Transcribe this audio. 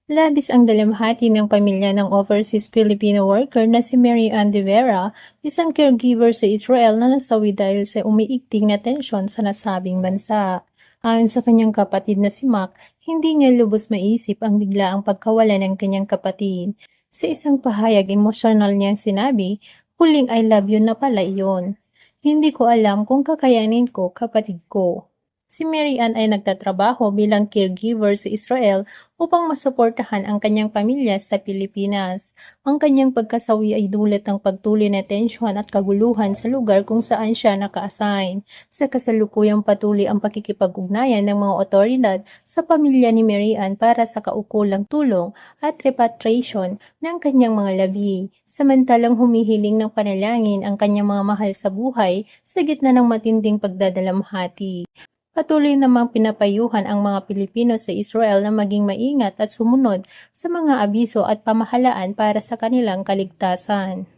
Labis ang dalamhati ng pamilya ng overseas Filipino worker na si Mary Ann de Vera, isang caregiver sa Israel na nasawi dahil sa umiigting na tensyon sa nasabing bansa. Ayon sa kanyang kapatid na si Mac, hindi niya lubos maisip ang biglaang pagkawala ng kanyang kapatid. Sa isang pahayag, emosyonal niyang sinabi, "Huling I love you na pala iyon. Hindi ko alam kung kakayanin ko, kapatid ko." Si Mary Ann ay nagtatrabaho bilang caregiver sa Israel upang masuportahan ang kanyang pamilya sa Pilipinas. Ang kanyang pagkasawi ay dulot ng pagtuloy na tensyon at kaguluhan sa lugar kung saan siya naka-assign. Sa kasalukuyang patuloy ang pakikipag-ugnayan ng mga otoridad sa pamilya ni Mary Ann para sa kaukulang tulong at repatriation ng kanyang mga labi. Samantalang humihiling ng panalangin ang kanyang mga mahal sa buhay sa gitna ng matinding pagdadalamhati. Patuloy namang pinapayuhan ang mga Pilipino sa Israel na maging maingat at sumunod sa mga abiso at pamahalaan para sa kanilang kaligtasan.